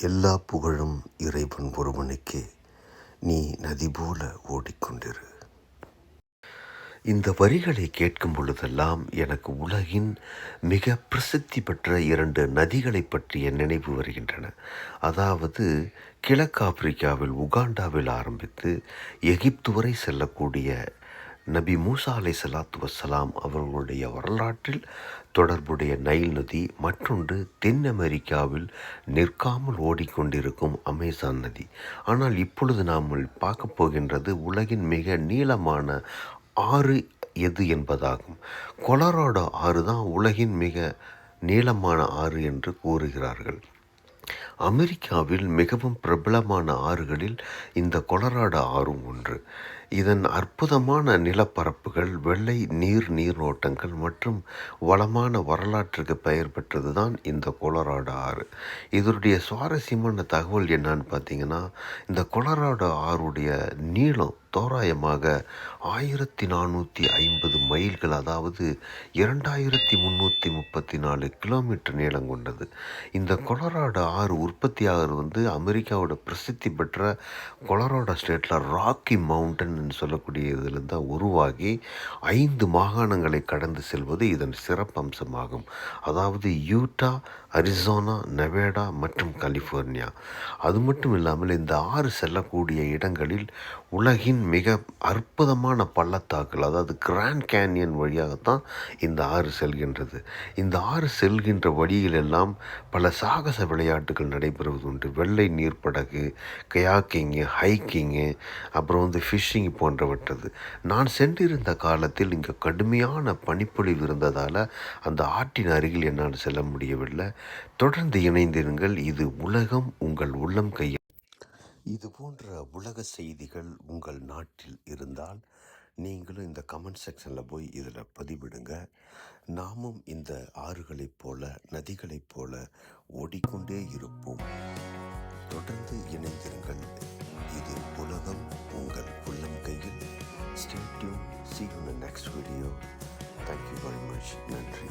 எல்லா புகழும் இறைவன் ஒருவனுக்கே. நீ நதி போல ஓடிக்கொண்டிரு. இந்த வரிகளை கேட்கும் பொழுதெல்லாம் எனக்கு உலகின் மிக பிரசித்தி பெற்ற 2 நதிகளை பற்றிய நினைவு வருகின்றன. அதாவது கிழக்கு ஆப்பிரிக்காவில் உகாண்டாவில் ஆரம்பித்து எகிப்து வரை செல்லக்கூடிய நபி மூசா அலைஹிஸ்ஸலாத்து வஸ்ஸலாம் அவர்களுடைய வரலாற்றில் தொடர்புடைய நைல் நதி, மற்றொன்று தென் அமெரிக்காவில் நிற்காமல் ஓடிக்கொண்டிருக்கும் அமேசான் நதி. ஆனால் இப்பொழுது நாம் பார்க்க போகின்றது உலகின் மிக நீளமான ஆறு எது என்பதாகும். கொலராடோ ஆறு தான் உலகின் மிக நீளமான ஆறு என்று கூறுகிறார்கள். அமெரிக்காவில் மிகவும் பிரபலமான ஆறுகளில் இந்த கொலராடோ ஆறும் ஒன்று. இதன் அற்புதமான நிலப்பரப்புகள், வெள்ளை நீரோட்டங்கள் மற்றும் வளமான வரலாற்றுக்கு பெயர் பெற்றது தான் இந்த கொலராடோ ஆறு. இதனுடைய சுவாரஸ்யமான தகவல் என்னன்னு பார்த்தீங்கன்னா, இந்த கொலராடோ ஆறுடைய நீளம் தோராயமாக 1450 மைல்கள், அதாவது 2334 கிலோமீட்டர் நீளம் கொண்டது. இந்த கொலராடோ ஆறு உற்பத்தியாகிறது அமெரிக்காவோட பிரசித்தி பெற்ற கொலராடோ ஸ்டேட்டில் ராக்கி மவுண்டன் சொல்லக்கூடிய இதில் தான் உருவாகி 5 மாகாணங்களை கடந்து செல்வது இதன் சிறப்பம்சமாகும். அதாவது யூட்டா, அரிசோனா, நெவேடா மற்றும் கலிஃபோர்னியா. அது மட்டும் இல்லாமல் இந்த ஆறு செல்லக்கூடிய இடங்களில் உலகின் மிக அற்புதமான பள்ளத்தாக்குகள், அதாவது கிராண்ட் கேன்யன் வழியாகத்தான் இந்த ஆறு செல்கின்றது. இந்த ஆறு செல்கின்ற வழியிலெல்லாம் பல சாகச விளையாட்டுகள் நடைபெறுவது உண்டு. வெள்ளை நீர்ப்படகு, கயாக்கிங்கு, ஹைக்கிங்கு, அப்புறம் ஃபிஷ்ஷிங் போன்றவற்றது. நான் சென்றிருந்த காலத்தில் இங்கே கடுமையான பனிப்பொழிவு இருந்ததால் அந்த ஆற்றின் அருகில் என்னால் செல்ல முடியவில்லை. தொடர்ந்து இணைந்திருங்கள். இது உலகம் உங்கள் உள்ளம் கையில். இது போன்ற உலக செய்திகள் உங்கள் நாட்டில் இருந்தால் நீங்களும் இந்த கமெண்ட் செக்ஷனில் போய் இதில் பதிவிடுங்க. நாமும் இந்த ஆறுகளைப் போல, நதிகளைப் போல ஓடிக்கொண்டே இருப்போம். தொடர்ந்து இணைந்திருங்கள். இது உலகம் உங்கள் உள்ளம் கையில். Stay tuned. See you in the next video. Thank you very much. நன்றி.